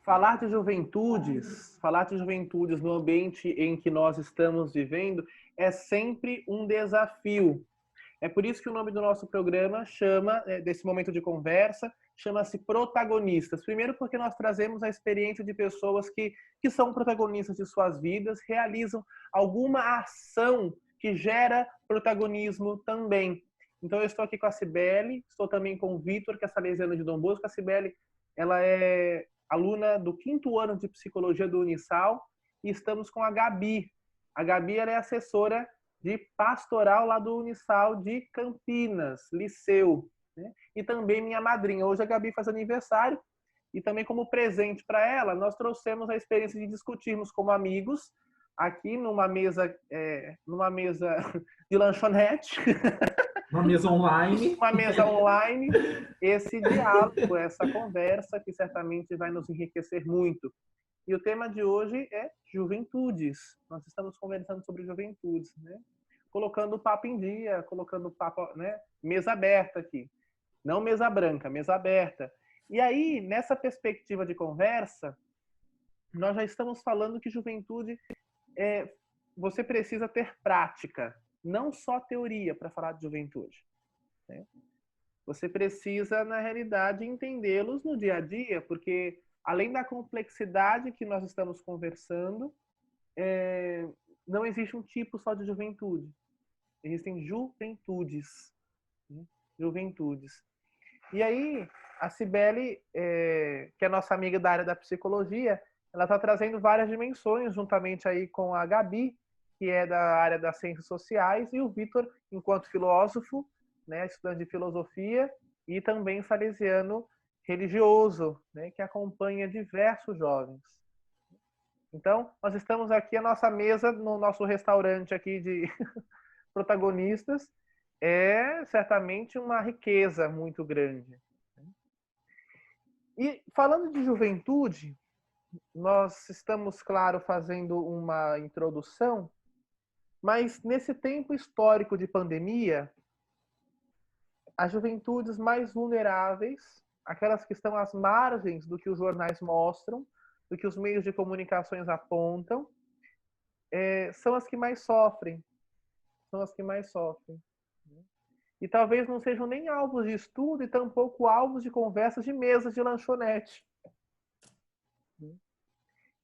Falar de juventudes no ambiente em que nós estamos vivendo é sempre um desafio. É por isso que o nome do nosso programa desse momento de conversa, chama-se Protagonistas. Primeiro porque nós trazemos a experiência de pessoas que são protagonistas de suas vidas, realizam alguma ação que gera protagonismo também. Então eu estou aqui com a Cibele, estou também com o Vitor, que é salesiano de Dom Bosco. A Cibele, ela é aluna do 5º ano de Psicologia do Unisal, e estamos com a Gabi. A Gabi, ela é assessora de pastoral lá do Unisal de Campinas, Liceu, né? E também minha madrinha. Hoje a Gabi faz aniversário, e também como presente para ela, nós trouxemos a experiência de discutirmos como amigos, aqui numa mesa de lanchonete, uma mesa online. Uma mesa online, esse diálogo, essa conversa que certamente vai nos enriquecer muito. E o tema de hoje é juventudes. Nós estamos conversando sobre juventudes, né? Colocando o papo em dia, colocando o papo, né? Mesa aberta aqui. Não mesa branca, mesa aberta. E aí, nessa perspectiva de conversa, nós já estamos falando que juventude você precisa ter prática, não só teoria para falar de juventude. Né? Você precisa, na realidade, entendê-los no dia a dia, porque além da complexidade que nós estamos conversando, não existe um tipo só de juventude. Existem juventudes. Né? Juventudes. E aí, a Cibele, que é nossa amiga da área da psicologia, ela está trazendo várias dimensões, juntamente aí com a Gabi, que é da área das ciências sociais, e o Vitor, enquanto filósofo, né, estudante de filosofia, e também salesiano religioso, né, que acompanha diversos jovens. Então, nós estamos aqui, a nossa mesa, no nosso restaurante aqui de protagonistas, é certamente uma riqueza muito grande. E falando de juventude, nós estamos, claro, fazendo uma introdução, mas nesse tempo histórico de pandemia, as juventudes mais vulneráveis, aquelas que estão às margens do que os jornais mostram, do que os meios de comunicações apontam, são as que mais sofrem. São as que mais sofrem. E talvez não sejam nem alvos de estudo e tampouco alvos de conversas de mesas de lanchonete.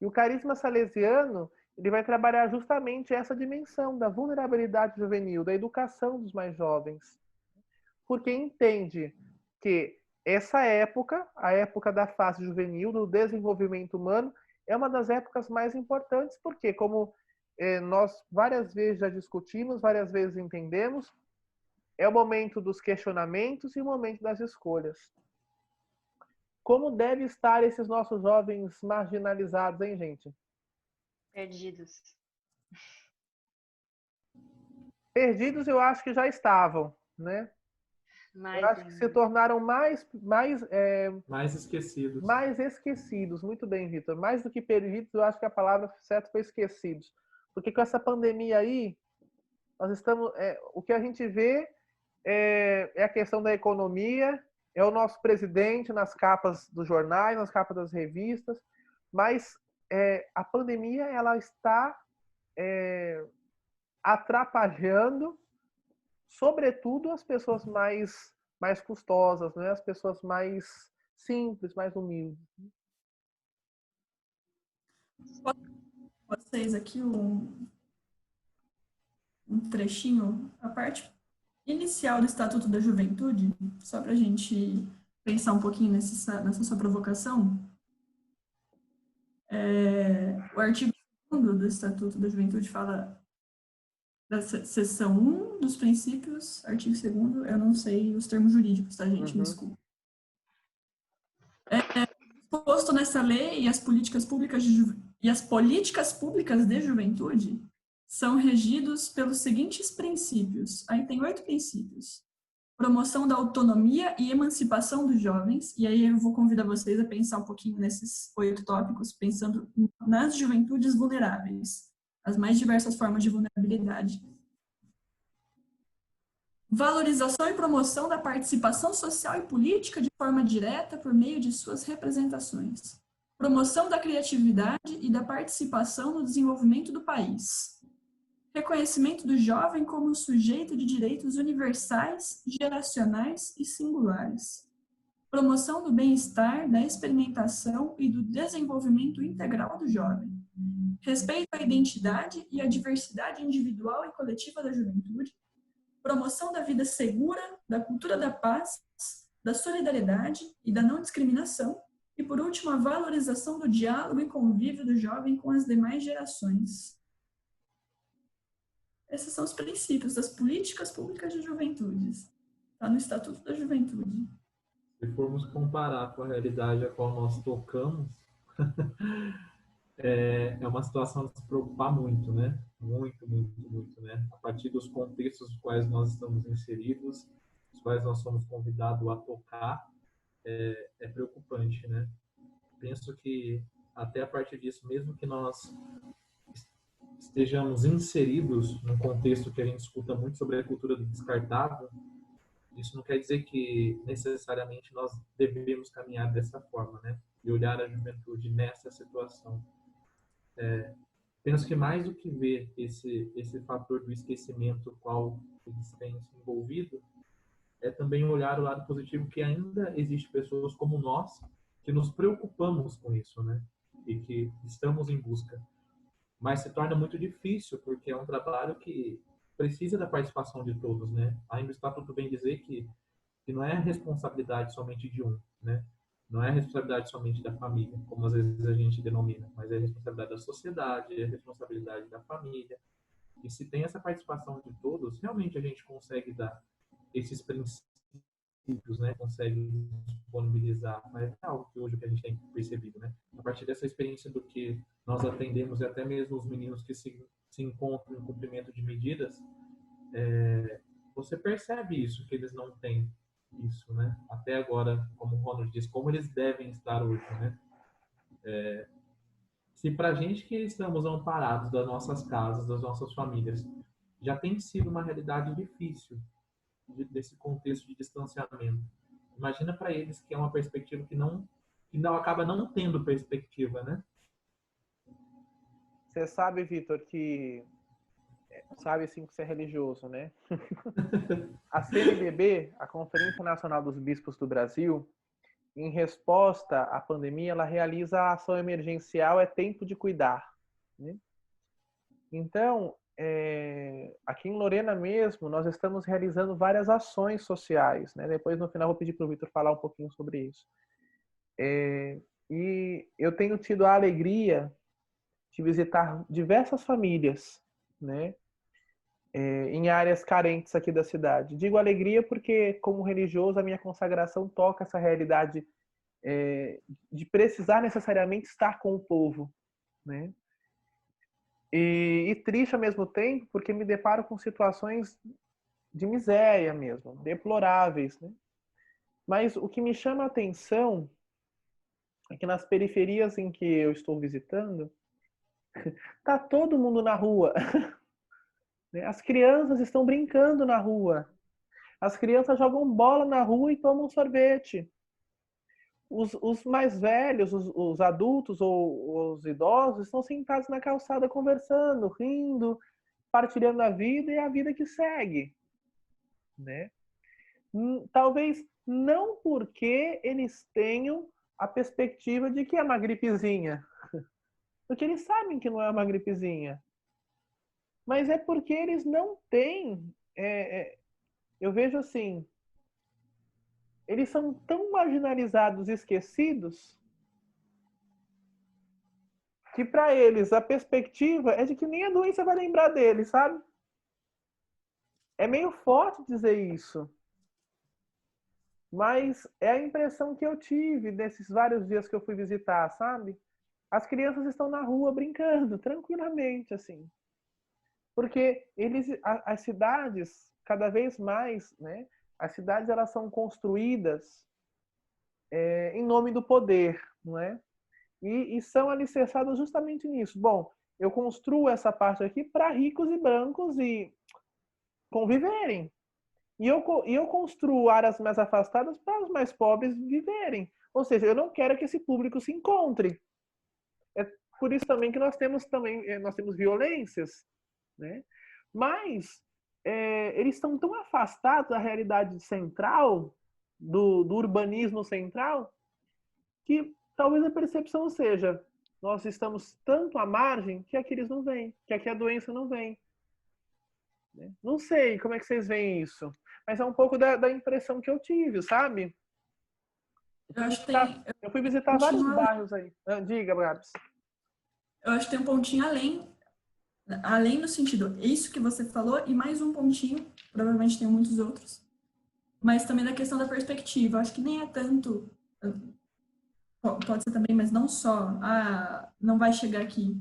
E o carisma salesiano, ele vai trabalhar justamente essa dimensão da vulnerabilidade juvenil, da educação dos mais jovens. Porque entende que essa época, a época da fase juvenil, do desenvolvimento humano, é uma das épocas mais importantes, porque, como nós várias vezes já discutimos, várias vezes entendemos, é o momento dos questionamentos e o momento das escolhas. Como devem estar esses nossos jovens marginalizados, hein, gente? Perdidos. Perdidos eu acho que já estavam, né? Eu acho que se tornaram mais esquecidos. Mais esquecidos. Muito bem, Vitor. Mais do que perdidos, eu acho que a palavra certa foi esquecidos. Porque com essa pandemia aí, nós estamos... o que a gente vê é a questão da economia, é o nosso presidente nas capas dos jornais, nas capas das revistas, mas a pandemia ela está atrapalhando, sobretudo, as pessoas mais custosas, né? As pessoas mais simples, mais humildes. Vocês aqui um trechinho, a parte inicial do Estatuto da Juventude, só para a gente pensar um pouquinho nessa sua provocação. O artigo 2º do Estatuto da Juventude fala da seção 1 dos princípios, artigo 2º, eu não sei os termos jurídicos, tá, gente? Me desculpa. Posto nessa lei e as políticas públicas de juventude são regidos pelos seguintes princípios. Aí tem 8 princípios. Promoção da autonomia e emancipação dos jovens. E aí eu vou convidar vocês a pensar um pouquinho nesses 8 tópicos, pensando nas juventudes vulneráveis, as mais diversas formas de vulnerabilidade. Valorização e promoção da participação social e política de forma direta por meio de suas representações. Promoção da criatividade e da participação no desenvolvimento do país. Reconhecimento do jovem como um sujeito de direitos universais, geracionais e singulares. Promoção do bem-estar, da experimentação e do desenvolvimento integral do jovem. Respeito à identidade e à diversidade individual e coletiva da juventude. Promoção da vida segura, da cultura da paz, da solidariedade e da não discriminação. E, por último, a valorização do diálogo e convívio do jovem com as demais gerações. Esses são os princípios das políticas públicas de juventudes. Está no Estatuto da Juventude. Se formos comparar com a realidade a qual nós tocamos, é uma situação de se preocupar muito, né? Muito, muito, muito, né? A partir dos contextos nos quais nós estamos inseridos, os quais nós somos convidados a tocar, é preocupante, né? Penso que até a partir disso, mesmo que nós estejamos inseridos num contexto que a gente escuta muito sobre a cultura do descartável, isso não quer dizer que necessariamente nós devemos caminhar dessa forma, né? E olhar a juventude nessa situação. Penso que mais do que ver esse fator do esquecimento qual eles têm se envolvido, é também olhar o lado positivo que ainda existe pessoas como nós que nos preocupamos com isso, né? E que estamos em busca. Mas se torna muito difícil porque é um trabalho que precisa da participação de todos, né? Ainda está tudo bem dizer que não é responsabilidade somente de um, né? Não é responsabilidade somente da família, como às vezes a gente denomina, mas é responsabilidade da sociedade, é responsabilidade da família. E se tem essa participação de todos, realmente a gente consegue dar esses princípios, né? Consegue disponibilizar. Mas é algo que hoje que a gente tem percebido, né? A partir dessa experiência do que nós atendemos e até mesmo os meninos que se encontram em cumprimento de medidas, você percebe isso, que eles não têm isso, né? Até agora, como o Ronald disse, como eles devem estar hoje, né? Se pra gente que estamos amparados das nossas casas, das nossas famílias, já tem sido uma realidade difícil desse contexto de distanciamento. Imagina para eles que é uma perspectiva que não acaba não tendo perspectiva, né? Você sabe, Vitor, que sabe sim que você é religioso, né? A CNBB, a Conferência Nacional dos Bispos do Brasil, em resposta à pandemia, ela realiza a ação emergencial É Tempo de Cuidar, né? Então, aqui em Lorena mesmo, nós estamos realizando várias ações sociais, né? Depois, no final, vou pedir para o Vitor falar um pouquinho sobre isso. E eu tenho tido a alegria de visitar diversas famílias, né? Em áreas carentes aqui da cidade. Digo alegria porque, como religioso, a minha consagração toca essa realidade de precisar necessariamente estar com o povo, né? E triste ao mesmo tempo, porque me deparo com situações de miséria mesmo, deploráveis, né? Mas o que me chama a atenção é que nas periferias em que eu estou visitando, tá todo mundo na rua. As crianças estão brincando na rua. As crianças jogam bola na rua e tomam sorvete. Os mais velhos, os adultos ou os idosos estão sentados na calçada conversando, rindo, partilhando a vida e a vida que segue, né? Talvez não porque eles tenham a perspectiva de que é uma gripezinha, porque eles sabem que não é uma gripezinha, mas é porque eles não têm. Eu vejo assim, eles são tão marginalizados e esquecidos que para eles a perspectiva é de que nem a doença vai lembrar deles, sabe? É meio forte dizer isso, mas é a impressão que eu tive desses vários dias que eu fui visitar, sabe? As crianças estão na rua brincando tranquilamente, assim, porque as cidades cada vez mais, né? As cidades elas são construídas em nome do poder, não é? E são alicerçadas justamente nisso. Bom, eu construo essa parte aqui para ricos e brancos e conviverem. E eu construo áreas mais afastadas para os mais pobres viverem. Ou seja, eu não quero que esse público se encontre. É por isso também que nós temos violências, né? Mas eles estão tão afastados da realidade central, do urbanismo central, que talvez a percepção seja: nós estamos tanto à margem que aqui eles não vêm, que aqui a doença não vem. Né? Não sei como é que vocês veem isso, mas é um pouco da impressão que eu tive, sabe? Eu acho que tem, Eu fui visitar vários bairros aí. Diga, Gabs. eu acho que tem um pontinho além no sentido, isso que você falou, e mais um pontinho, provavelmente tem muitos outros, mas também da questão da perspectiva. Eu acho que nem é tanto, pode ser também, mas não só, não vai chegar aqui,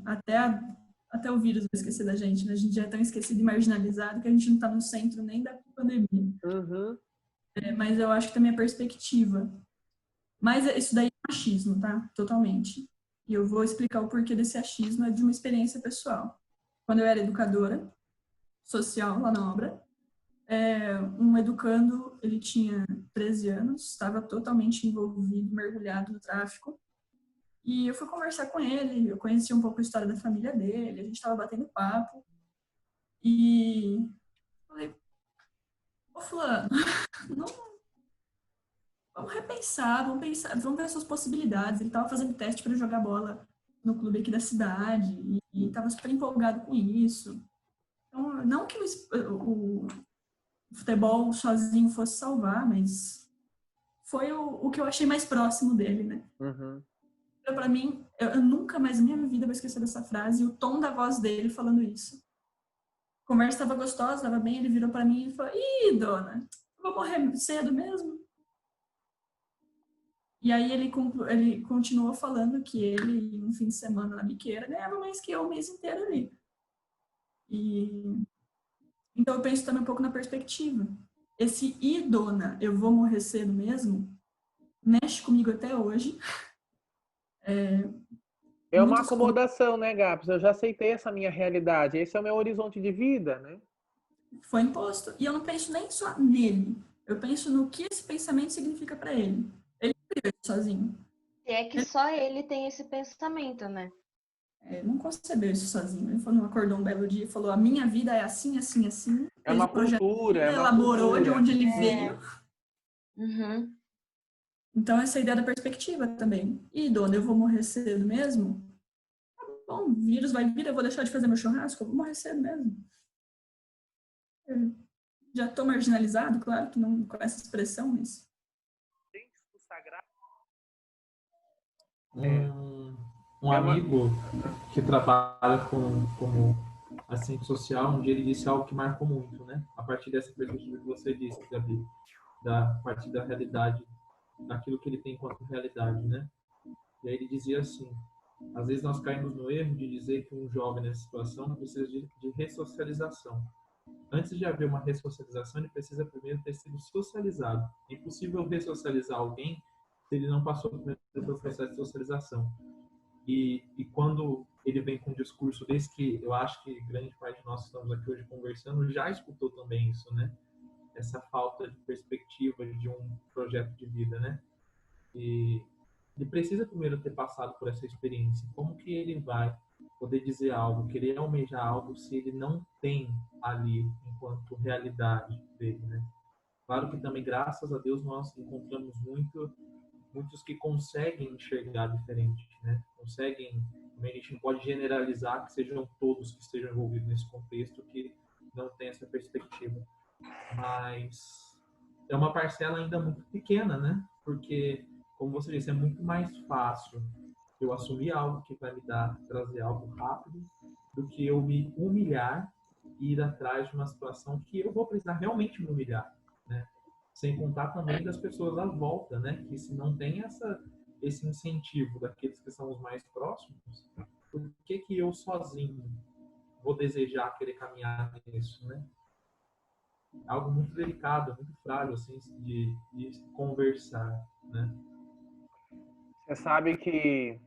até o vírus vai esquecer da gente, né? A gente já é tão esquecido e marginalizado que a gente não está no centro nem da pandemia. Uhum. Mas eu acho que também é perspectiva. Mas isso daí é achismo, tá? Totalmente. E eu vou explicar o porquê desse achismo, é de uma experiência pessoal. Quando eu era educadora social lá na obra, um educando, ele tinha 13 anos, estava totalmente envolvido, mergulhado no tráfico. E eu fui conversar com ele, eu conheci um pouco a história da família dele, a gente estava batendo papo. E falei, ô fulano, não, vamos repensar, vamos ver suas possibilidades. Ele estava fazendo teste para jogar bola no clube aqui da cidade e estava super empolgado com isso. Então, não que o futebol sozinho fosse salvar, mas foi o que eu achei mais próximo dele, né? Uhum. Então, para mim, eu nunca mais na minha vida vou esquecer dessa frase e o tom da voz dele falando isso. A conversa estava gostosa, estava bem, ele virou para mim e falou: "Ih, dona, eu vou morrer cedo mesmo?" E aí ele continuou falando que ele, um fim de semana na biqueira, ganhava mais que eu o mês inteiro ali. E então eu penso também um pouco na perspectiva. Esse dona, eu vou morrer cedo mesmo, mexe comigo até hoje. É uma acomodação, né, Gabs? Eu já aceitei essa minha realidade. Esse é o meu horizonte de vida, né? Foi imposto. E eu não penso nem só nele. Eu penso no que esse pensamento significa para ele. Ele não vive sozinho. E é que só ele tem esse pensamento, né? Ele não concebeu isso sozinho. Ele falou, acordou um belo dia e falou: a minha vida é assim, assim, assim. É uma cultura, ele elaborou cultura. de onde ele veio. Uhum. Então, essa ideia da perspectiva também. E, dona, eu vou morrer cedo mesmo? Tá bom, o vírus vai vir, eu vou deixar de fazer meu churrasco, eu vou morrer cedo mesmo. Eu já estou marginalizado, claro que não com essa expressão, mas... Um amigo que trabalha como assistente social, um dia ele disse algo que marcou muito, né? A partir dessa perspectiva que você disse, Gabi, a partir da realidade, daquilo que ele tem enquanto realidade, né? E aí ele dizia assim: às vezes nós caímos no erro de dizer que um jovem nessa situação precisa de ressocialização. Antes de haver uma ressocialização, ele precisa primeiro ter sido socializado. É impossível ressocializar alguém se ele não passou pelo processo de socialização. E quando ele vem com um discurso desse, que eu acho que grande parte de nós que estamos aqui hoje conversando já escutou também isso, né? Essa falta de perspectiva de um projeto de vida, né? E ele precisa primeiro ter passado por essa experiência. Como que ele vai poder dizer algo, querer almejar algo, se ele não tem ali enquanto realidade dele, né? Claro que também, graças a Deus, nós encontramos muitos que conseguem enxergar diferente, né? Conseguem, a gente não pode generalizar que sejam todos que estejam envolvidos nesse contexto que não tem essa perspectiva, mas é uma parcela ainda muito pequena, né? Porque, como você disse, é muito mais fácil eu assumir algo que vai me trazer algo rápido, do que eu me humilhar e ir atrás de uma situação que eu vou precisar realmente me humilhar, né? Sem contar também das pessoas à volta, né? Que se não tem esse incentivo daqueles que são os mais próximos, por que eu sozinho vou desejar querer caminhar nisso, né? Algo muito delicado, muito frágil, assim, de conversar, né? Você sabe que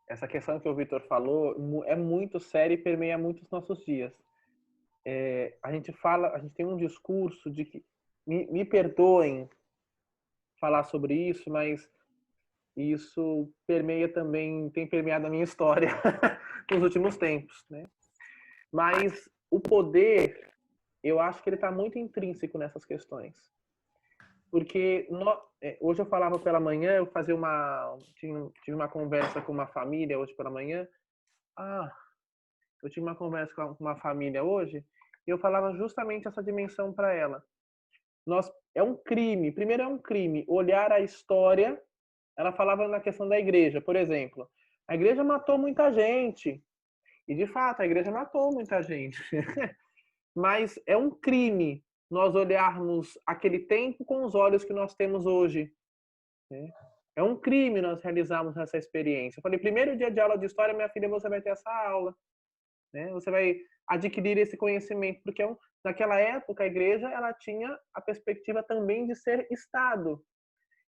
essa questão que o Vitor falou é muito séria e permeia muito os nossos dias. a gente tem um discurso de que, me perdoem falar sobre isso, mas isso permeia também, tem permeado a minha história nos últimos tempos, né? Mas o poder, eu acho que ele está muito intrínseco nessas questões. Porque hoje eu falava pela manhã, tive uma conversa com uma família hoje pela manhã. Eu tive uma conversa com uma família hoje e eu falava justamente essa dimensão para ela. É um crime, primeiro é um crime olhar a história. Ela falava na questão da igreja, por exemplo. A igreja matou muita gente. E, de fato, a igreja matou muita gente. Mas é um crime nós olharmos aquele tempo com os olhos que nós temos hoje. Né? É um crime nós realizarmos essa experiência. Eu falei, primeiro dia de aula de história, minha filha, você vai ter essa aula. Né? Você vai adquirir esse conhecimento, porque naquela época a igreja ela tinha a perspectiva também de ser Estado.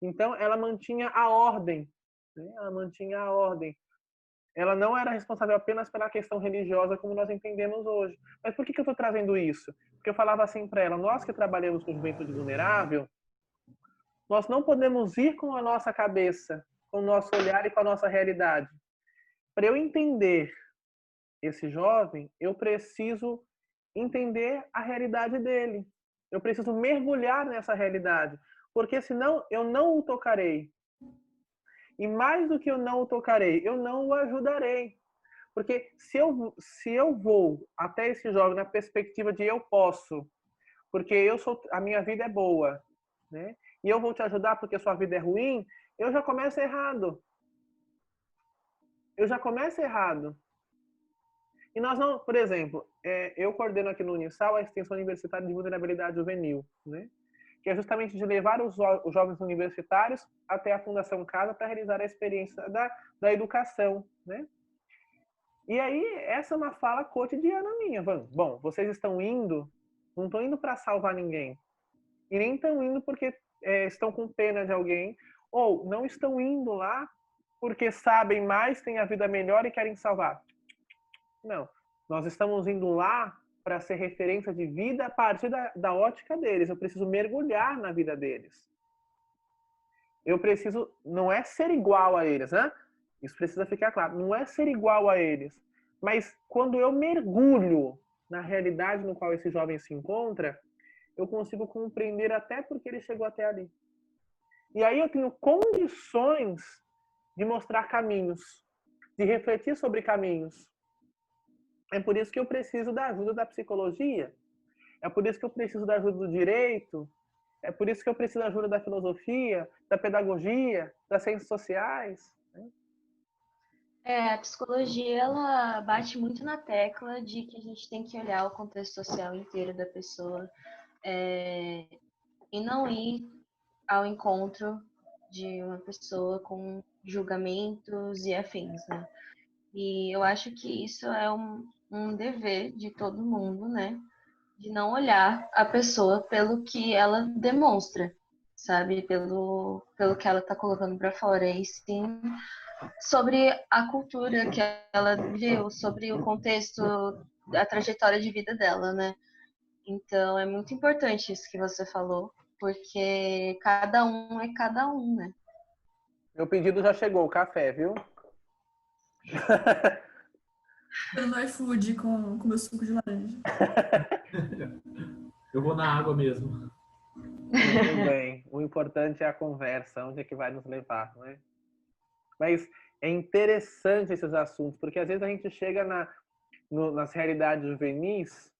Então ela mantinha a ordem, né? Ela mantinha a ordem. Ela não era responsável apenas pela questão religiosa como nós entendemos hoje. Mas por que eu estou trazendo isso? Porque eu falava assim para ela, nós que trabalhamos com juventude vulnerável, nós não podemos ir com a nossa cabeça, com o nosso olhar e com a nossa realidade. Para eu entender esse jovem, eu preciso entender a realidade dele. Eu preciso mergulhar nessa realidade, porque senão eu não o tocarei. E mais do que eu não o tocarei, eu não o ajudarei. Porque se eu vou até esse jovem na perspectiva de eu posso, porque a minha vida é boa, né? E eu vou te ajudar porque sua vida é ruim, eu já começo errado. Eu já começo errado. E nós não, por exemplo, eu coordeno aqui no Unisal a extensão universitária de vulnerabilidade juvenil, né? Que é justamente de levar os jovens universitários até a Fundação Casa para realizar a experiência da educação, né? E aí, essa é uma fala cotidiana minha. Bom, vocês estão indo, não estão indo para salvar ninguém. E nem estão indo porque estão com pena de alguém, ou não estão indo lá porque sabem mais, têm a vida melhor e querem salvar. Não. Nós estamos indo lá para ser referência de vida a partir da ótica deles. Eu preciso mergulhar na vida deles. Eu preciso, não é ser igual a eles, né? Isso precisa ficar claro. Não é ser igual a eles. Mas quando eu mergulho na realidade no qual esse jovem se encontra, eu consigo compreender até porque ele chegou até ali. E aí eu tenho condições de mostrar caminhos, de refletir sobre caminhos. É por isso que eu preciso da ajuda da psicologia. É por isso que eu preciso da ajuda do direito. É por isso que eu preciso da ajuda da filosofia, da pedagogia, das ciências sociais. A psicologia, ela bate muito na tecla de que a gente tem que olhar o contexto social inteiro da pessoa e não ir ao encontro de uma pessoa com julgamentos e afins, né? E eu acho que isso é um dever de todo mundo, né? De não olhar a pessoa pelo que ela demonstra, sabe? Pelo que ela tá colocando para fora, e sim sobre a cultura que ela viveu, sobre o contexto, a trajetória de vida dela, né? Então é muito importante isso que você falou, porque cada um é cada um, né? Meu pedido já chegou, o café, viu? No iFood com meu suco de laranja. Eu vou na água mesmo. Muito bem. O importante é a conversa, onde é que vai nos levar, não é? Mas é interessante esses assuntos, porque às vezes a gente chega nas realidades juvenis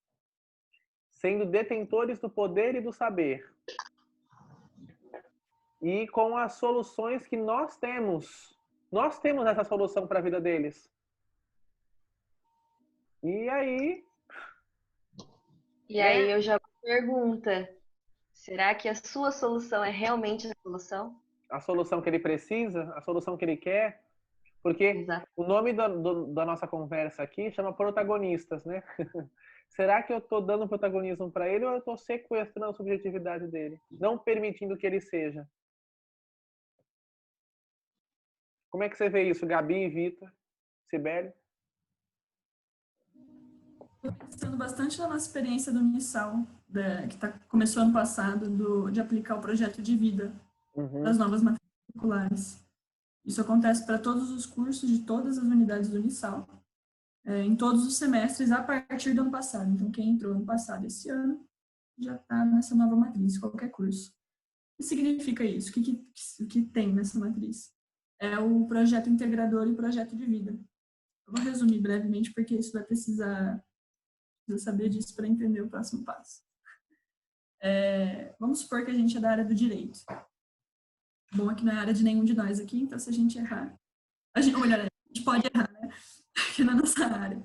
sendo detentores do poder e do saber. E com as soluções que nós temos. Nós temos essa solução para a vida deles. E aí... E aí eu já pergunta, será que a sua solução é realmente a solução? A solução que ele precisa, a solução que ele quer, porque Exato. o nome da nossa conversa aqui chama protagonistas, né? Será que eu estou dando protagonismo para ele ou eu estou sequestrando a subjetividade dele? Não permitindo que ele seja? Como é que você vê isso, Gabi, Vitor, Sibeli? Pensando bastante na nossa experiência do Unisal, começou ano passado, de aplicar o projeto de vida das novas matérias curriculares. Isso acontece para todos os cursos de todas as unidades do Unisal, em todos os semestres, a partir do ano passado. Então, quem entrou ano passado esse ano já está nessa nova matriz, qualquer curso. O que significa isso? O que tem nessa matriz? É o projeto integrador e o projeto de vida. Eu vou resumir brevemente, porque isso vai precisar saber disso para entender o próximo passo. Vamos supor que a gente é da área do direito. Bom, aqui não é área de nenhum de nós aqui, então se a gente errar, a gente pode errar, né? Aqui na nossa área.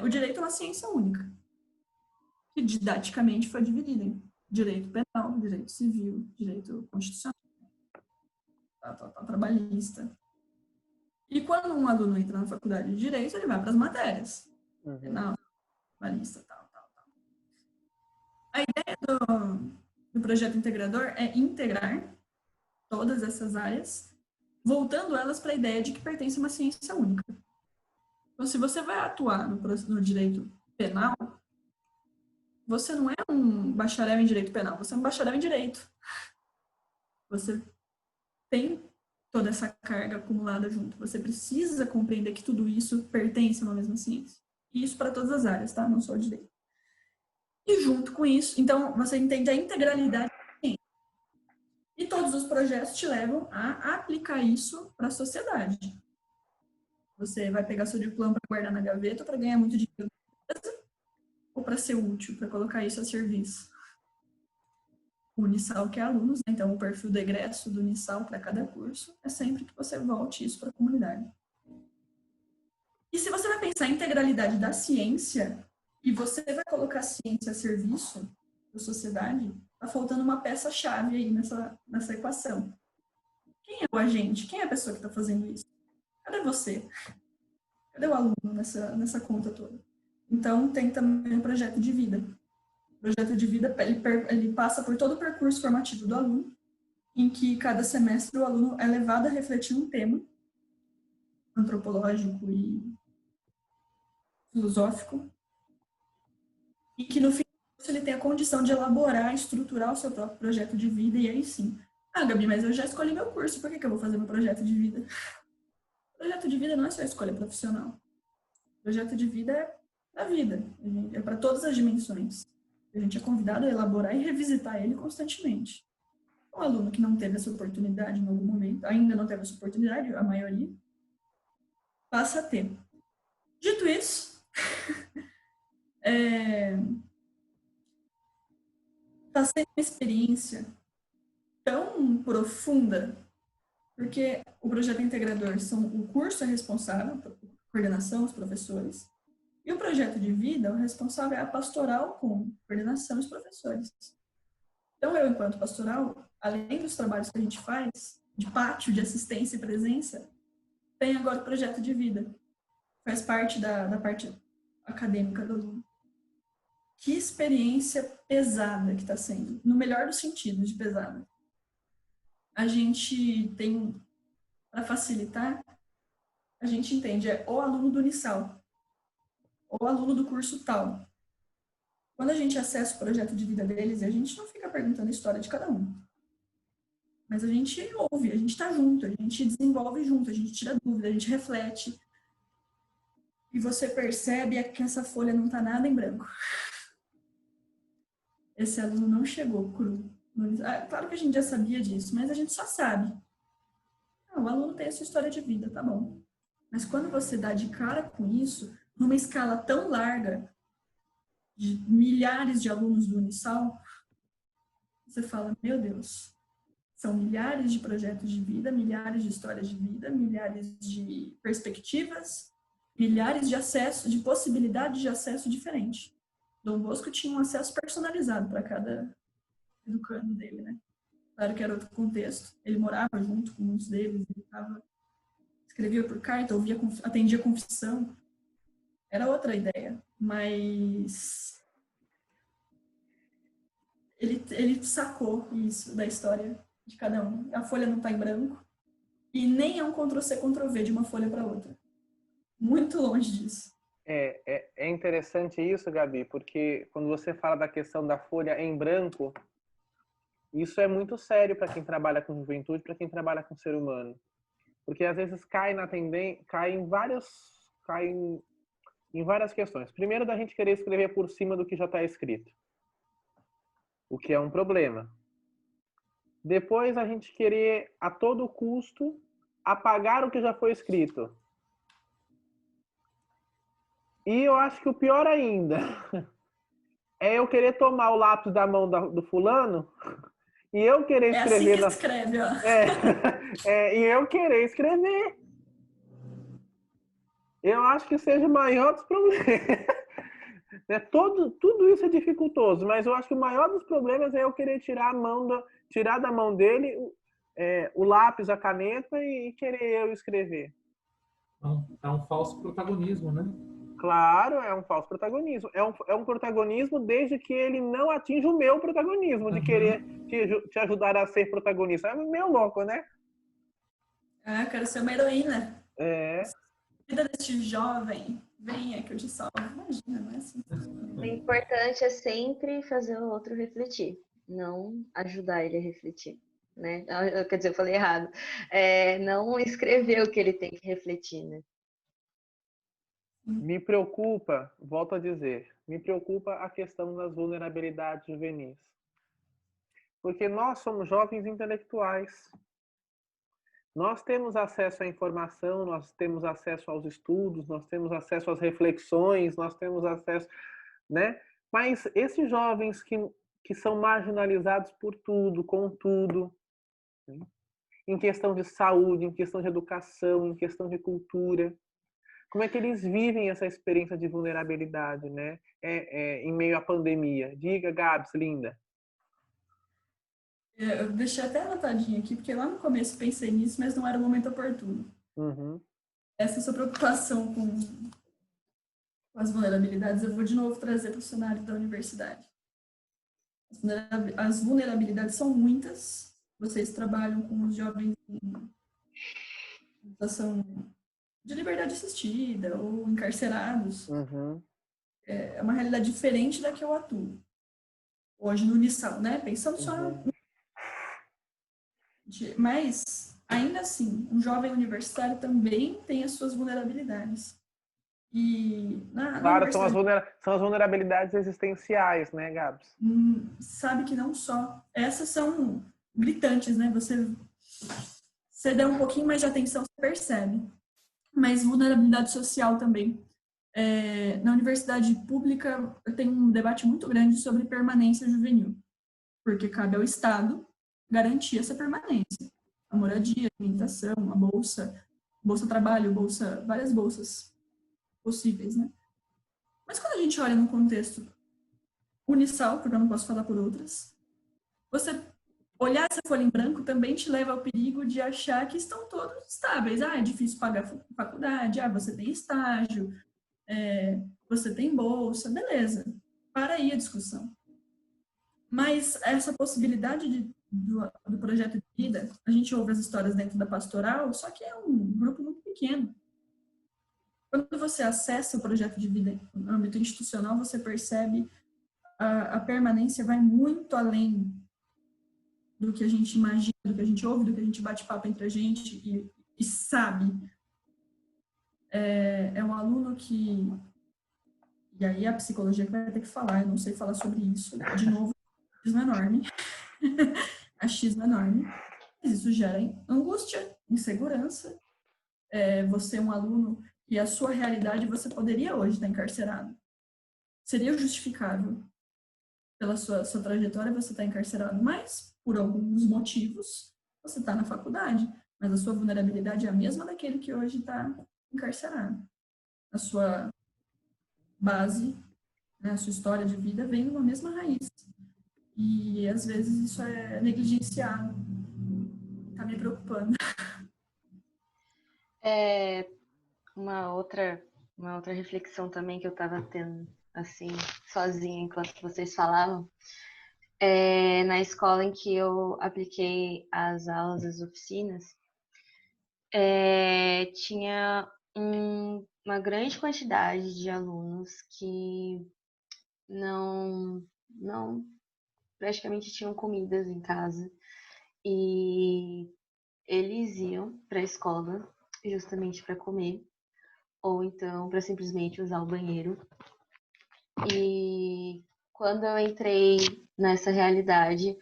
O direito é uma ciência única, que didaticamente foi dividida em direito penal, direito civil, direito constitucional, trabalhista. E quando um aluno entra na faculdade de direito, ele vai para as matérias. Penal, trabalhista, tal. A ideia do projeto integrador é integrar todas essas áreas, voltando elas para a ideia de que pertence a uma ciência única. Então, se você vai atuar no direito penal, você não é um bacharel em direito penal, você é um bacharel em direito. Você tem toda essa carga acumulada junto. Você precisa compreender que tudo isso pertence a uma mesma ciência. E isso para todas as áreas, tá? Não só o direito. E junto com isso, então, você entende a integralidade da ciência. E todos os projetos te levam a aplicar isso para a sociedade. Você vai pegar seu diploma para guardar na gaveta para ganhar muito dinheiro ou para ser útil, para colocar isso a serviço. O Unisal quer alunos, né? Então o perfil do egresso do Unisal para cada curso é sempre que você volte isso para a comunidade. E se você vai pensar em integralidade da ciência e você vai colocar a ciência a serviço da sociedade, está faltando uma peça-chave aí nessa equação. Quem é o agente? Quem é a pessoa que está fazendo isso? Cadê você? Cadê o aluno nessa conta toda? Então, tem também um projeto de vida. O projeto de vida, ele passa por todo o percurso formativo do aluno, em que cada semestre o aluno é levado a refletir um tema antropológico e filosófico, e que no fim ele tem a condição de elaborar, estruturar o seu próprio projeto de vida, e aí sim. Gabi, mas eu já escolhi meu curso, por que eu vou fazer meu projeto de vida? O projeto de vida não é só escolha profissional. O projeto de vida é a vida, é para todas as dimensões. A gente é convidado a elaborar e revisitar ele constantemente. Um aluno que não teve essa oportunidade em algum momento, ainda não teve essa oportunidade, a maioria, passa a ter. Dito isso, está sendo uma experiência tão profunda, porque o projeto integrador o curso é responsável por coordenação, os professores, e o projeto de vida, o responsável é a pastoral com coordenação, os professores. Então, eu, enquanto pastoral, além dos trabalhos que a gente faz, de pátio, de assistência e presença, tem agora o projeto de vida. Faz parte da parte acadêmica do aluno. Que experiência pesada que está sendo, no melhor dos sentidos de pesada. A gente tem, para facilitar, a gente entende, o aluno do Unisal, ou aluno do curso tal. Quando a gente acessa o projeto de vida deles, a gente não fica perguntando a história de cada um. Mas a gente ouve, a gente está junto, a gente desenvolve junto, a gente tira dúvida, a gente reflete. E você percebe que essa folha não está nada em branco. Esse aluno não chegou cru. Claro que a gente já sabia disso, mas a gente só sabe. O aluno tem a sua história de vida, tá bom. Mas quando você dá de cara com isso, numa escala tão larga, de milhares de alunos do Unisal, você fala, meu Deus, são milhares de projetos de vida, milhares de histórias de vida, milhares de perspectivas, milhares de acessos, de possibilidades de acesso diferente. Dom Bosco tinha um acesso personalizado para cada educando dele, né? Claro que era outro contexto. Ele morava junto com muitos deles, ele escrevia por carta, atendia confissão. Era outra ideia, mas ele sacou isso da história de cada um. A folha não está em branco e nem é um Ctrl-C, Ctrl-V de uma folha para outra. Muito longe disso. É interessante isso, Gabi, porque quando você fala da questão da folha em branco, isso é muito sério para quem trabalha com juventude, para quem trabalha com ser humano. Porque às vezes cai em várias questões. Primeiro, da gente querer escrever por cima do que já está escrito, o que é um problema. Depois, a gente querer a todo custo apagar o que já foi escrito. E eu acho que o pior ainda é eu querer tomar o lápis da mão do fulano e eu querer É assim escrever que escreve, ó. e eu querer escrever. Eu acho que seja o maior dos problemas. Tudo isso é dificultoso, mas eu acho que o maior dos problemas é eu querer tirar da mão dele o lápis, a caneta e querer eu escrever. É um falso protagonismo, né? Claro, é um falso protagonismo. É um protagonismo desde que ele não atinja o meu protagonismo, de querer te ajudar a ser protagonista. É meio louco, né? Ah, quero ser uma heroína. É. A vida deste jovem, venha que eu te salvo. Imagina, não é assim. O importante é sempre fazer o outro refletir, não ajudar ele a refletir, né? Quer dizer, eu falei errado. Não escrever o que ele tem que refletir, né? Me preocupa, volto a dizer, me preocupa a questão das vulnerabilidades juvenis. Porque nós somos jovens intelectuais. Nós temos acesso à informação, nós temos acesso aos estudos, nós temos acesso às reflexões, nós temos acesso, né? Mas esses jovens que são marginalizados por tudo, com tudo, né? Em questão de saúde, em questão de educação, em questão de cultura, como é que eles vivem essa experiência de vulnerabilidade, né? Em meio à pandemia? Diga, Gabs, linda. Eu deixei até anotadinho aqui, porque lá no começo pensei nisso, mas não era o momento oportuno. Uhum. Essa sua preocupação com as vulnerabilidades, eu vou de novo trazer para o cenário da universidade. As vulnerabilidades são muitas. Vocês trabalham com os jovens em situação de liberdade assistida ou encarcerados. Uhum. É uma realidade diferente da que eu atuo hoje no Unisal, né? Pensando só. Uhum. Mas, ainda assim, um jovem universitário também tem as suas vulnerabilidades. E na Claro, universidade, são as vulnerabilidades existenciais, né, Gabs? sabe que não só. Essas são gritantes, né? Você der um pouquinho mais de atenção, você percebe. Mas vulnerabilidade social também. Na universidade pública, eu tenho um debate muito grande sobre permanência juvenil, porque cabe ao Estado garantir essa permanência. A moradia, a alimentação, a bolsa trabalho, várias bolsas possíveis, né? Mas quando a gente olha no contexto Unisal, porque eu não posso falar por outras, você olhar essa folha em branco também te leva ao perigo de achar que estão todos estáveis. Ah, é difícil pagar faculdade, você tem estágio, você tem bolsa, beleza. Para aí a discussão. Mas essa possibilidade do projeto de vida, a gente ouve as histórias dentro da pastoral, só que é um grupo muito pequeno. Quando você acessa o projeto de vida no âmbito institucional, você percebe a permanência vai muito além do que a gente imagina, do que a gente ouve, do que a gente bate papo entre a gente e sabe. É um aluno que... E aí a psicologia que vai ter que falar, eu não sei falar sobre isso. De novo, achismo enorme. Achismo enorme. Mas isso gera angústia, insegurança. Você é um aluno e a sua realidade, você poderia hoje estar encarcerado. Seria justificável pela sua trajetória você estar encarcerado, mas por alguns motivos você está na faculdade, mas a sua vulnerabilidade é a mesma daquele que hoje está encarcerado. A sua base, né, a sua história de vida vem de uma mesma raiz. E às vezes isso é negligenciado. Está me preocupando. Uma outra reflexão também que eu estava tendo, assim, sozinha enquanto vocês falavam, na escola em que eu apliquei as aulas, as oficinas, tinha uma grande quantidade de alunos que não praticamente tinham comidas em casa e eles iam para a escola justamente para comer ou então para simplesmente usar o banheiro. E quando eu entrei nessa realidade,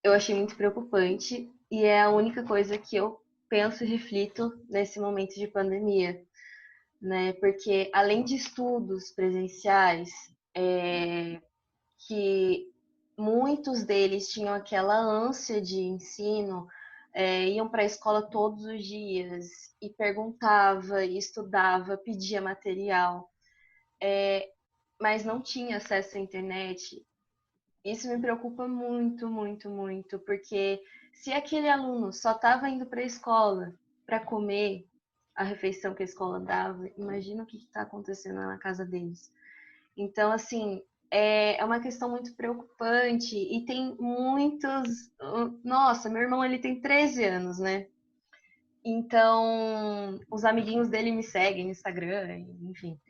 eu achei muito preocupante e é a única coisa que eu penso e reflito nesse momento de pandemia, né? Porque além de estudos presenciais, que muitos deles tinham aquela ânsia de ensino, iam para a escola todos os dias e perguntava, e estudava, pedia material, mas não tinha acesso à internet. Isso me preocupa muito, muito, muito, porque se aquele aluno só estava indo para a escola para comer a refeição que a escola dava, imagina o que está acontecendo na casa deles. Então, assim, é uma questão muito preocupante e tem muitos... Nossa, meu irmão, ele tem 13 anos, né? Então, os amiguinhos dele me seguem no Instagram, enfim.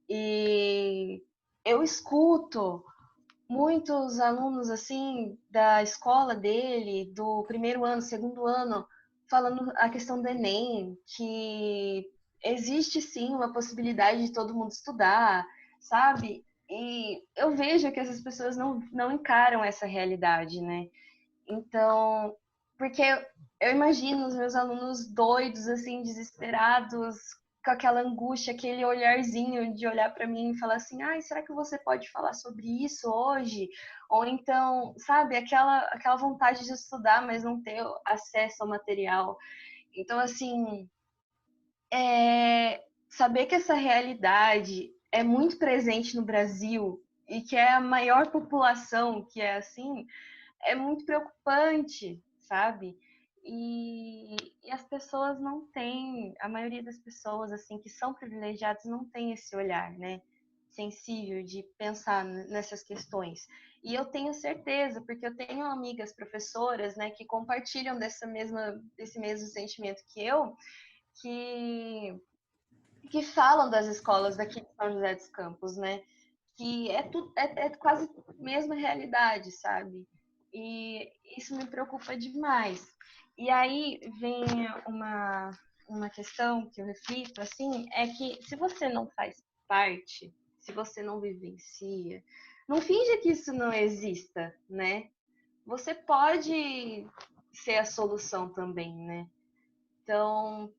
E eu escuto muitos alunos, assim, da escola dele, do primeiro ano, segundo ano, falando a questão do Enem, que existe sim uma possibilidade de todo mundo estudar, sabe? E eu vejo que essas pessoas não encaram essa realidade, né? Então, porque eu imagino os meus alunos doidos, assim, desesperados, com aquela angústia, aquele olharzinho de olhar para mim e falar assim: ai, será que você pode falar sobre isso hoje? Ou então, sabe, aquela vontade de estudar, mas não ter acesso ao material. Então, assim, saber que essa realidade é muito presente no Brasil e que é a maior população que é assim, é muito preocupante, sabe? E as pessoas não têm, a maioria das pessoas assim que são privilegiadas não tem esse olhar, né, sensível de pensar nessas questões. E eu tenho certeza, porque eu tenho amigas professoras, né, que compartilham desse mesmo sentimento que eu, que falam das escolas daqui de São José dos Campos, né? Que é quase a mesma realidade, sabe? E isso me preocupa demais. E aí vem uma questão que eu reflito, assim, é que se você não faz parte, se você não vivencia, não finge que isso não exista, né? Você pode ser a solução também, né? Então,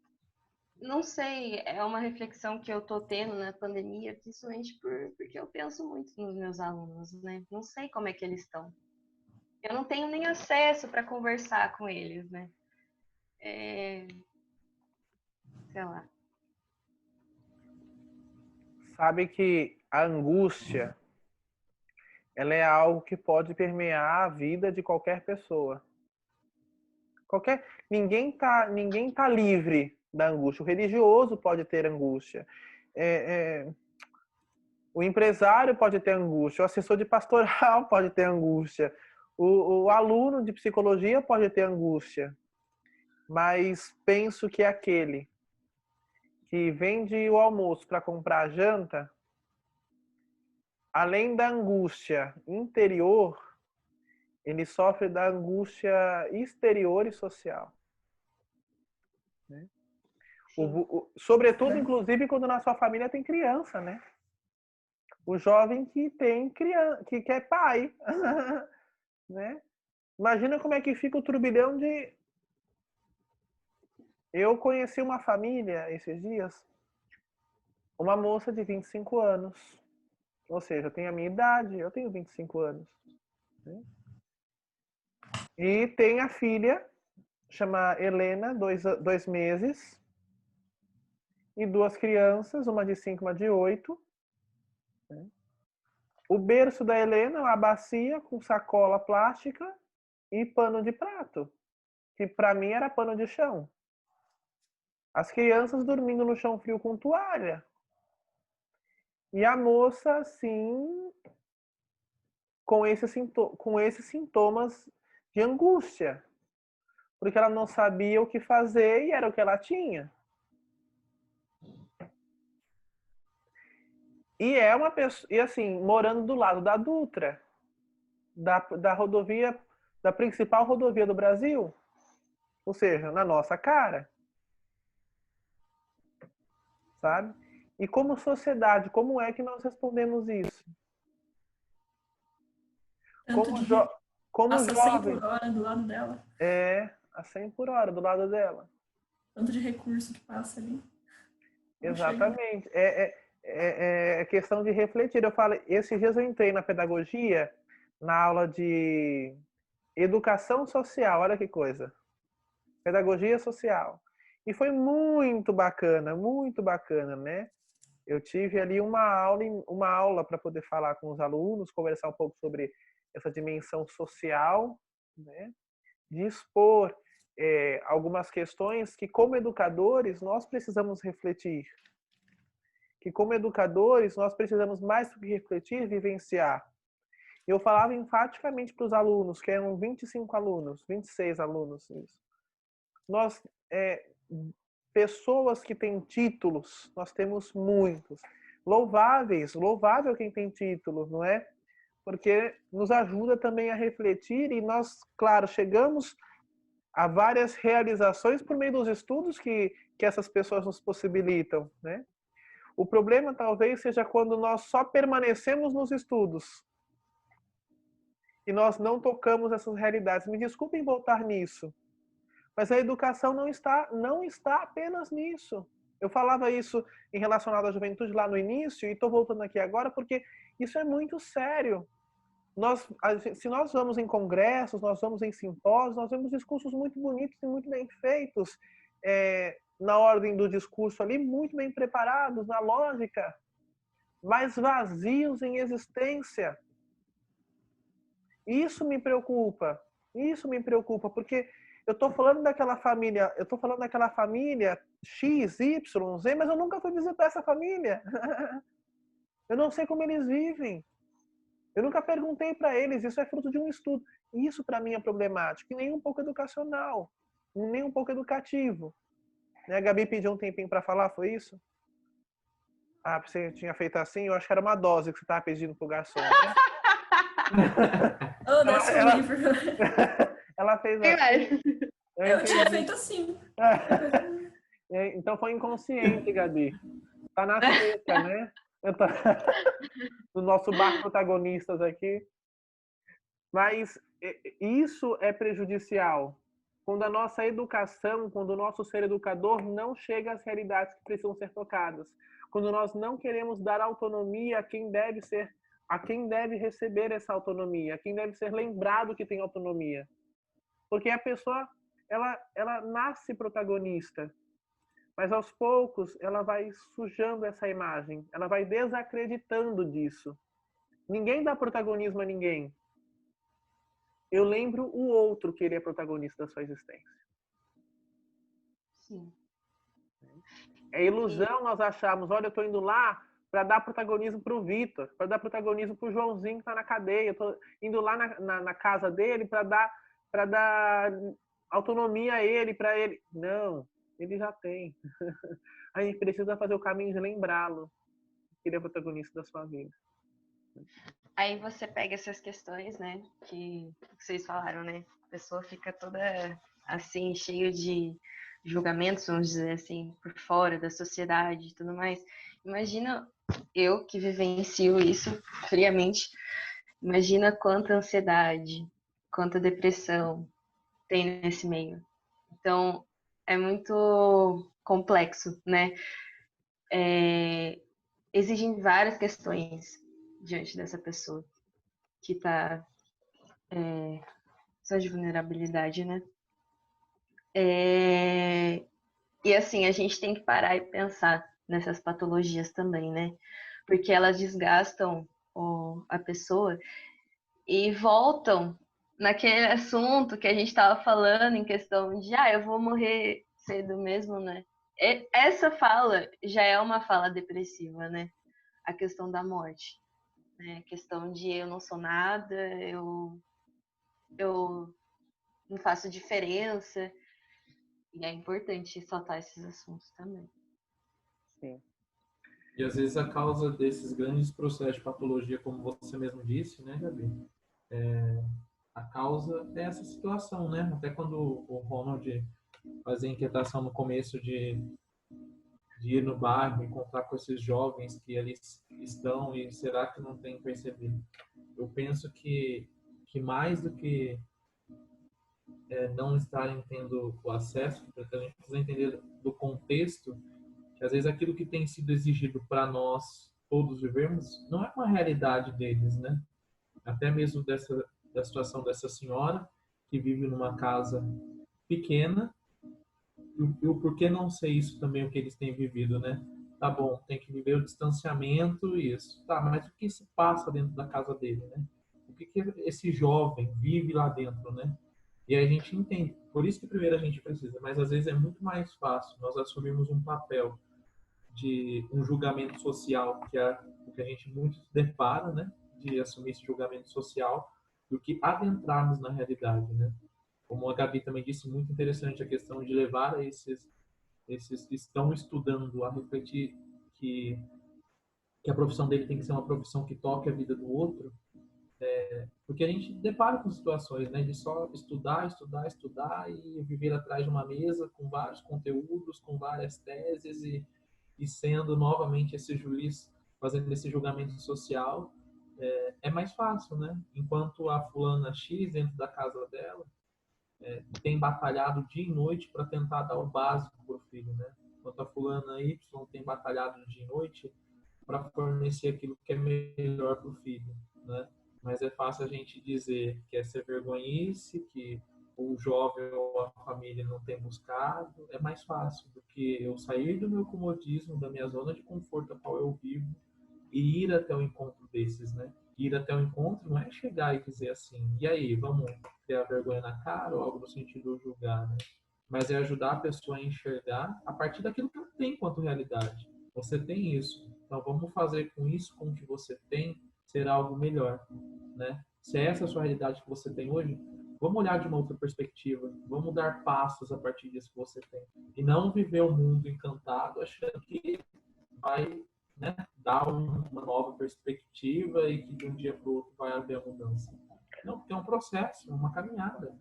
não sei, é uma reflexão que eu tô tendo na pandemia, principalmente porque eu penso muito nos meus alunos, né? Não sei como é que eles estão. Eu não tenho nem acesso para conversar com eles, né? Sei lá. Sabe que a angústia, ela é algo que pode permear a vida de qualquer pessoa. Ninguém tá livre da angústia. O religioso pode ter angústia. O empresário pode ter angústia. O assessor de pastoral pode ter angústia. O aluno de psicologia pode ter angústia. Mas penso que aquele que vende o almoço para comprar a janta, além da angústia interior, ele sofre da angústia exterior e social. Né? Sobretudo, inclusive, quando na sua família tem criança, né? O jovem que tem criança, que é pai, né? Imagina como é que fica o turbilhão de... Eu conheci uma família esses dias, uma moça de 25 anos, ou seja, tem a minha idade, eu tenho 25 anos. Né? E tem a filha, chama Helena, 2 meses, e 2 crianças, uma de 5, uma de 8. Né? O berço da Helena é uma bacia com sacola plástica e pano de prato, que para mim era pano de chão. As crianças dormindo no chão frio com toalha. E a moça, assim, com esses sintomas de angústia. Porque ela não sabia o que fazer e era o que ela tinha. E é uma pessoa, e assim, morando do lado da Dutra, da rodovia, da principal rodovia do Brasil, ou seja, na nossa cara, sabe? E como sociedade, como é que nós respondemos isso? Tanto de Como passa 100 jovem, por hora do lado dela. a 100 por hora do lado dela. Tanto de recurso que passa ali. Não chega. Exatamente. É questão de refletir. Eu falo, esses dias eu entrei na pedagogia, na aula de educação social, olha que coisa. Pedagogia social. E foi muito bacana, né? Eu tive ali uma aula para poder falar com os alunos, conversar um pouco sobre essa dimensão social, né? De expor algumas questões que, como educadores, nós precisamos refletir. Que, como educadores, nós precisamos mais do que refletir, vivenciar. Eu falava enfaticamente para os alunos, que eram 25 alunos, 26 alunos, isso. Nós, pessoas que têm títulos, nós temos muitos. Louvável quem tem título, não é? Porque nos ajuda também a refletir e nós, claro, chegamos a várias realizações por meio dos estudos que essas pessoas nos possibilitam, né? O problema talvez seja quando nós só permanecemos nos estudos e nós não tocamos essas realidades. Me desculpem voltar nisso, mas a educação não está apenas nisso. Eu falava isso em relacionado à juventude lá no início e estou voltando aqui agora porque isso é muito sério. Se nós vamos em congressos, nós vamos em simpósios, nós vemos discursos muito bonitos e muito bem feitos, na ordem do discurso ali, muito bem preparados, na lógica, mas vazios em existência. Isso me preocupa, porque eu estou falando daquela família X, Y, Z, mas eu nunca fui visitar essa família. Eu não sei como eles vivem. Eu nunca perguntei para eles, isso é fruto de um estudo. Isso para mim é problemático, e nem um pouco educacional, nem um pouco educativo. Né? A Gabi pediu um tempinho para falar, foi isso? Ah, você tinha feito assim? Eu acho que era uma dose que você estava pedindo pro garçom, né? Oh, that's for me, por favor. Ela fez assim. Eu tinha feito assim. Então foi inconsciente, Gabi. Tá na seca, né? No nosso bar protagonistas aqui. Mas isso é prejudicial. Quando a nossa educação, quando o nosso ser educador não chega às realidades que precisam ser tocadas. Quando nós não queremos dar autonomia a quem deve receber essa autonomia, a quem deve ser lembrado que tem autonomia. Porque a pessoa, ela nasce protagonista, mas aos poucos ela vai sujando essa imagem, ela vai desacreditando disso. Ninguém dá protagonismo a ninguém. Eu lembro o outro que ele é protagonista da sua existência. Sim. É ilusão nós acharmos, olha, eu estou indo lá para dar protagonismo para o Vitor, para dar protagonismo para o Joãozinho que está na cadeia, eu estou indo lá na casa dele para dar autonomia a ele, para ele. Não, ele já tem. A gente precisa fazer o caminho de lembrá-lo que ele é protagonista da sua vida. Aí você pega essas questões, né, que vocês falaram, né? A pessoa fica toda assim, cheia de julgamentos, vamos dizer assim, por fora da sociedade e tudo mais. Imagina eu que vivencio isso friamente, imagina quanta ansiedade, quanta depressão tem nesse meio. Então, é muito complexo, né? Exigem várias questões diante dessa pessoa que está só de vulnerabilidade, né? E assim, a gente tem que parar e pensar nessas patologias também, né? Porque elas desgastam a pessoa e voltam naquele assunto que a gente estava falando em questão de, eu vou morrer cedo mesmo, né? Essa fala já é uma fala depressiva, né? A questão da morte, né? A questão de eu não sou nada, eu não faço diferença. E é importante soltar esses assuntos também. Sim. E às vezes a causa desses grandes processos de patologia, como você mesmo disse, né, Gabi? A causa é essa situação, né? Até quando o Ronald fazia inquietação no começo de ir no bairro, encontrar com esses jovens que ali estão e será que não tem percebido? Eu penso que mais do que não estarem tendo o acesso, a gente precisa entender do contexto, que às vezes aquilo que tem sido exigido para nós todos vivermos não é uma realidade deles, né? Até mesmo da situação dessa senhora que vive numa casa pequena, e o porquê não ser isso também o que eles têm vivido, né? Tá bom, tem que viver o distanciamento e isso. Tá, mas o que se passa dentro da casa dele, né? O que esse jovem vive lá dentro, né? E aí a gente entende. Por isso que primeiro a gente precisa, mas às vezes é muito mais fácil nós assumirmos um papel de um julgamento social, que é o que a gente muito se depara, né? De assumir esse julgamento social, do que adentrarmos na realidade, né? Como a Gabi também disse, muito interessante a questão de levar esses que estão estudando a refletir que, que a profissão dele tem que ser uma profissão que toque a vida do outro, porque a gente depara com situações, né, de só estudar, estudar, estudar e viver atrás de uma mesa com vários conteúdos, com várias teses e sendo novamente esse juiz fazendo esse julgamento social, é mais fácil, né? Enquanto a fulana X dentro da casa dela tem batalhado dia e noite para tentar dar o básico para o filho, né? Enquanto a fulana Y tem batalhado dia e noite para fornecer aquilo que é melhor para o filho, né? Mas é fácil a gente dizer que é ser vergonhice, que o jovem ou a família não tem buscado. É mais fácil do que eu sair do meu comodismo, da minha zona de conforto a qual eu vivo e ir até o encontro desses, né? Ir até o encontro não é chegar e dizer assim, e aí, vamos ter a vergonha na cara ou algo no sentido de julgar, né? Mas é ajudar a pessoa a enxergar a partir daquilo que ela tem enquanto realidade. Você tem isso, então vamos fazer com isso, com o que você tem, ser algo melhor, né? Se é essa a sua realidade que você tem hoje, vamos olhar de uma outra perspectiva, vamos dar passos a partir disso que você tem. E não viver o mundo encantado achando que vai, né, dar uma nova perspectiva e que de um dia para o outro vai haver a mudança. Não, porque é um processo, uma caminhada.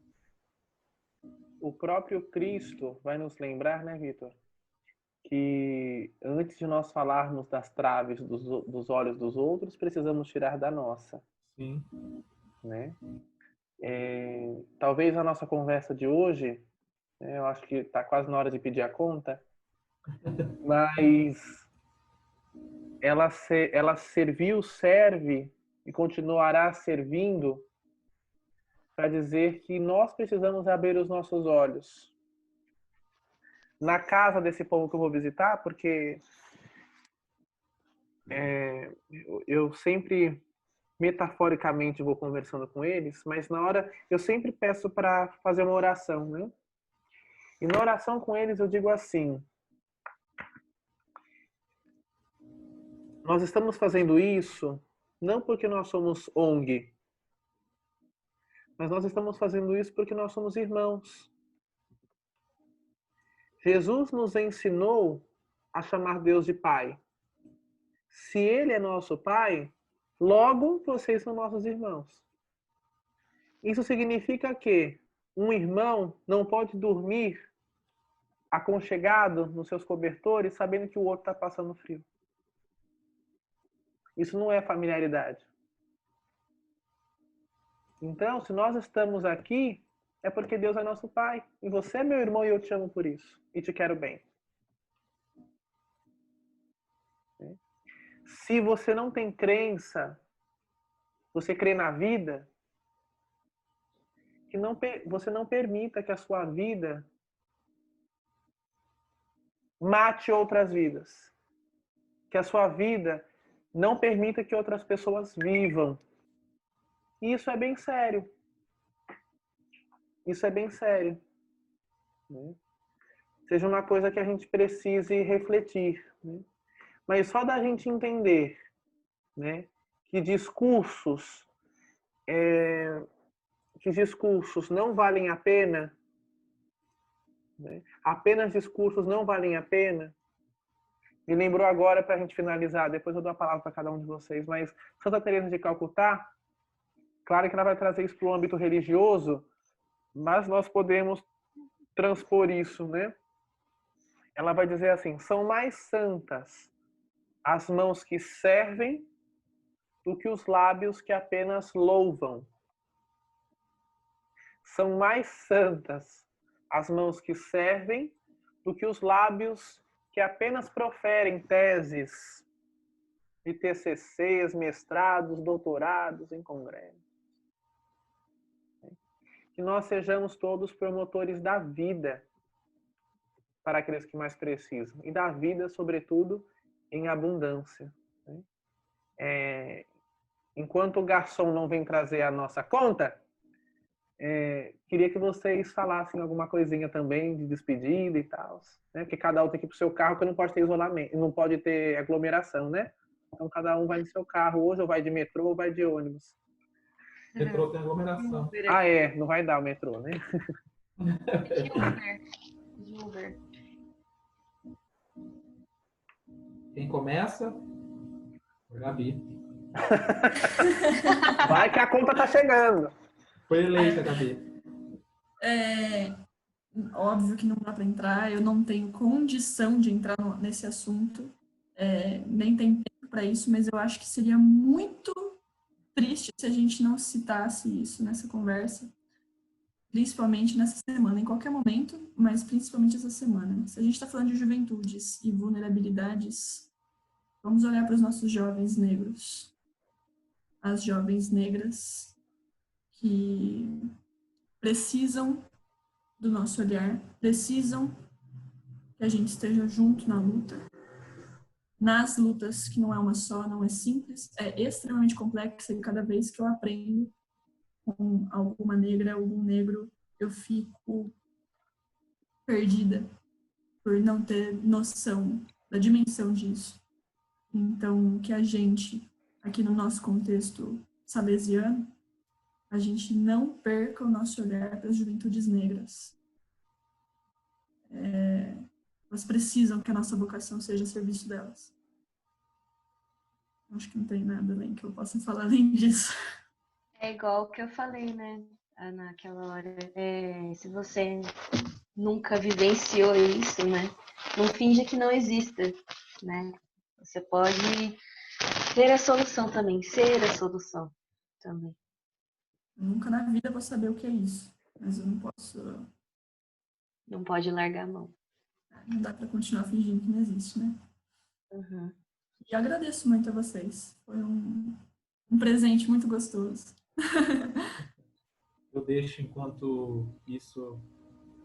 O próprio Cristo vai nos lembrar, né, Vitor, que antes de nós falarmos das traves dos olhos dos outros, precisamos tirar da nossa. Sim. Né? Talvez a nossa conversa de hoje, né, eu acho que está quase na hora de pedir a conta, mas ela serviu, serve e continuará servindo para dizer que nós precisamos abrir os nossos olhos na casa desse povo que eu vou visitar, porque eu sempre metaforicamente vou conversando com eles, mas na hora eu sempre peço para fazer uma oração, né? E na oração com eles eu digo assim: nós estamos fazendo isso não porque nós somos ONG, mas nós estamos fazendo isso porque nós somos irmãos. Jesus nos ensinou a chamar Deus de Pai. Se Ele é nosso Pai, logo vocês são nossos irmãos. Isso significa que um irmão não pode dormir aconchegado nos seus cobertores sabendo que o outro está passando frio. Isso não é familiaridade. Então, se nós estamos aqui, é porque Deus é nosso Pai. E você é meu irmão e eu te amo por isso. E te quero bem. Se você não tem crença, você crê na vida, que você não permita que a sua vida mate outras vidas. Que a sua vida não permita que outras pessoas vivam. E isso é bem sério. Isso é bem sério. Seja uma coisa que a gente precise refletir. Mas só da gente entender, né, que discursos não valem a pena, né, apenas discursos não valem a pena, Me lembrou agora, para a gente finalizar, depois eu dou a palavra para cada um de vocês, mas Santa Teresa de Calcutá, claro que ela vai trazer isso para o âmbito religioso, mas nós podemos transpor isso, né? Ela vai dizer assim: são mais santas as mãos que servem do que os lábios que apenas louvam. São mais santas as mãos que servem do que os lábios que apenas proferem teses de TCCs, mestrados, doutorados em congressos. Que nós sejamos todos promotores da vida para aqueles que mais precisam. E da vida, sobretudo, em abundância. Enquanto o garçom não vem trazer a nossa conta, queria que vocês falassem alguma coisinha também de despedida e tal, né? Porque cada um tem que ir pro seu carro, porque não pode ter isolamento, não pode ter aglomeração, né? Então cada um vai no seu carro hoje, ou vai de metrô ou vai de ônibus. Metrô tem aglomeração. Ah, não vai dar o metrô, né? De Uber. Quem começa? Gabi. Vai que a conta tá chegando. Foi eleita, Gabi. Óbvio que não dá para entrar, eu não tenho condição de entrar nesse assunto, nem tenho tempo para isso, mas eu acho que seria muito triste se a gente não citasse isso nessa conversa, principalmente nessa semana, em qualquer momento, mas principalmente essa semana. Se a gente está falando de juventudes e vulnerabilidades, vamos olhar para os nossos jovens negros, as jovens negras que precisam do nosso olhar, precisam que a gente esteja junto na luta, nas lutas, que não é uma só, não é simples, é extremamente complexa, e cada vez que eu aprendo com alguma negra, algum negro, eu fico perdida por não ter noção da dimensão disso. Então, que a gente, aqui no nosso contexto salesiano, a gente não perca o nosso olhar para as juventudes negras. Elas precisam que a nossa vocação seja a serviço delas. Acho que não tem nada além que eu possa falar além disso. É igual o que eu falei, né, naquela hora. Se você nunca vivenciou isso, né, não finja que não exista, né? Você pode ter a solução também, ser a solução também. Eu nunca na vida vou saber o que é isso, mas eu não posso... Não pode largar a mão. Não dá para continuar fingindo que não existe, né? Uhum. E eu agradeço muito a vocês. Foi um presente muito gostoso. Eu deixo, enquanto isso,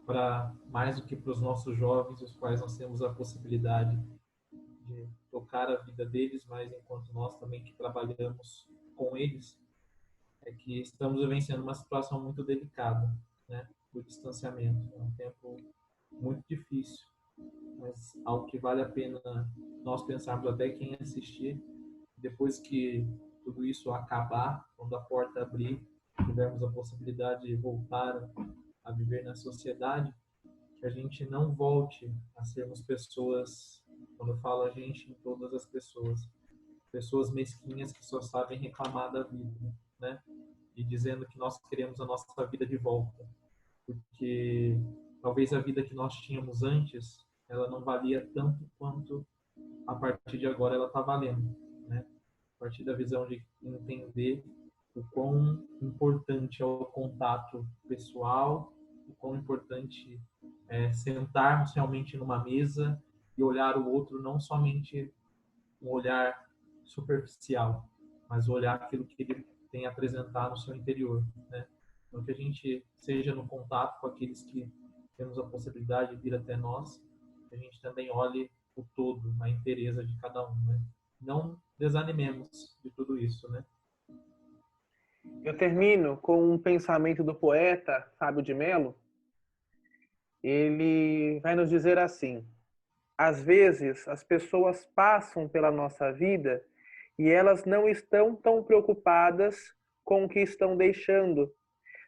para mais do que para os nossos jovens, os quais nós temos a possibilidade de tocar a vida deles, mas enquanto nós também que trabalhamos com eles, é que estamos vivenciando uma situação muito delicada, né? O distanciamento é um tempo muito difícil, mas algo que vale a pena nós pensarmos, até quem assistir, depois que tudo isso acabar, quando a porta abrir, tivermos a possibilidade de voltar a viver na sociedade, que a gente não volte a sermos pessoas, quando eu falo a gente, em todas as pessoas mesquinhas que só sabem reclamar da vida, né? E dizendo que nós queremos a nossa vida de volta, porque talvez a vida que nós tínhamos antes, ela não valia tanto quanto a partir de agora ela está valendo, né? A partir da visão de entender o quão importante é o contato pessoal, o quão importante é sentarmos realmente numa mesa e olhar o outro não somente um olhar superficial, mas olhar aquilo que ele tem a apresentar no seu interior, né? Então que a gente seja no contato com aqueles que temos a possibilidade de vir até nós, que a gente também olhe o todo, a inteireza de cada um, né? Não desanimemos de tudo isso, né? Eu termino com um pensamento do poeta Fábio de Mello. Ele vai nos dizer assim: às vezes as pessoas passam pela nossa vida e elas não estão tão preocupadas com o que estão deixando,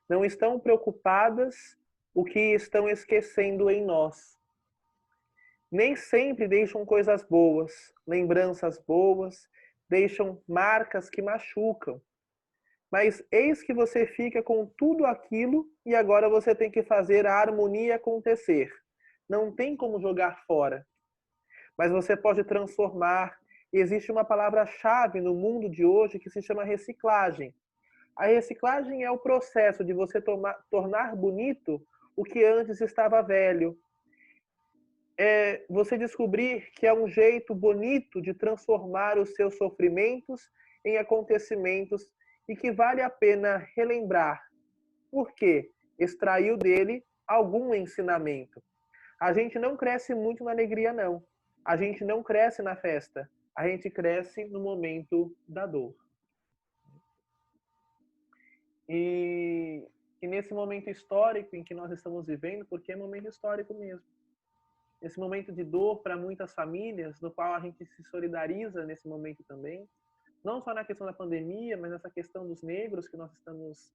não estão preocupadas o que estão esquecendo em nós. nem sempre deixam coisas boas, lembranças boas, deixam marcas que machucam. Mas eis que você fica com tudo aquilo e agora você tem que fazer a harmonia acontecer. Não tem como jogar fora. Mas você pode transformar. Existe uma palavra-chave no mundo de hoje que se chama reciclagem. A reciclagem é o processo de você tornar bonito o que antes estava velho. É você descobrir que é um jeito bonito de transformar os seus sofrimentos em acontecimentos e que vale a pena relembrar. Por quê? Extraiu dele algum ensinamento. A gente não cresce muito na alegria, não. A gente não cresce na festa. A gente cresce no momento da dor. E nesse momento histórico em que nós estamos vivendo, porque é momento histórico mesmo, esse momento de dor para muitas famílias, no qual a gente se solidariza nesse momento também, não só na questão da pandemia, mas nessa questão dos negros que nós estamos,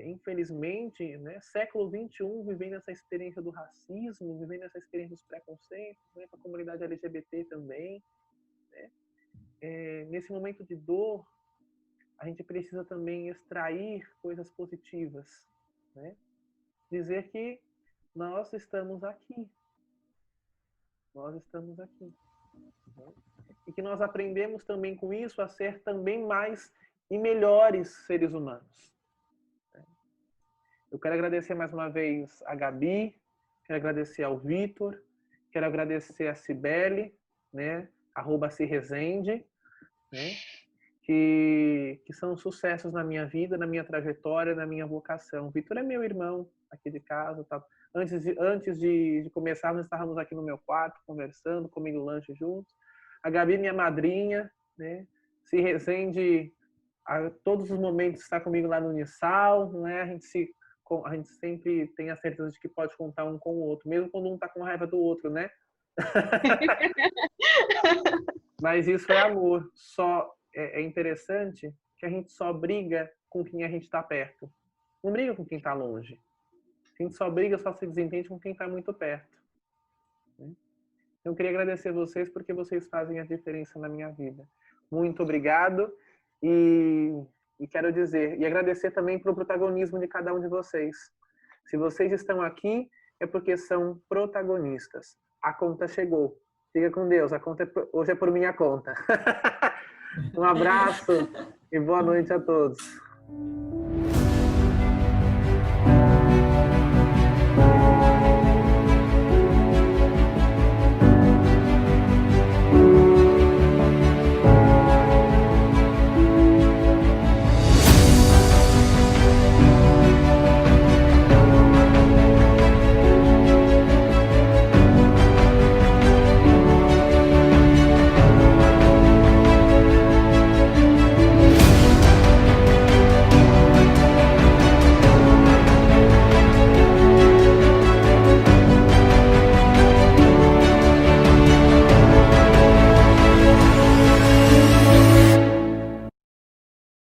infelizmente, né, século XXI, vivendo essa experiência do racismo, vivendo essa experiência dos preconceitos, né, com a comunidade LGBT também. Né? Nesse momento de dor, a gente precisa também extrair coisas positivas, né? Dizer que nós estamos aqui. Nós estamos aqui. Né? E que nós aprendemos também com isso a ser também mais e melhores seres humanos. Eu quero agradecer mais uma vez a Gabi, quero agradecer ao Vitor, quero agradecer a Cibele, né? @CRezende, né? Que são sucessos na minha vida, na minha trajetória, na minha vocação. O Vitor é meu irmão aqui de casa. Tá? Antes de começar, nós estávamos aqui no meu quarto, conversando, comendo lanche juntos. A Gabi, minha madrinha, né? Se Rezende, a todos os momentos está comigo lá no Unisal. Né? A gente sempre tem a certeza de que pode contar um com o outro, mesmo quando um está com raiva do outro, né? Mas isso é amor. Só é interessante que a gente só briga com quem a gente está perto. Não briga com quem está longe. A gente só briga, só se desentende com quem está muito perto. Eu queria agradecer vocês porque vocês fazem a diferença na minha vida. Muito obrigado e quero dizer, e agradecer também pelo protagonismo de cada um de vocês. Se vocês estão aqui, é porque são protagonistas. A conta chegou. Fica com Deus, a conta hoje é por minha conta. Um abraço e boa noite a todos.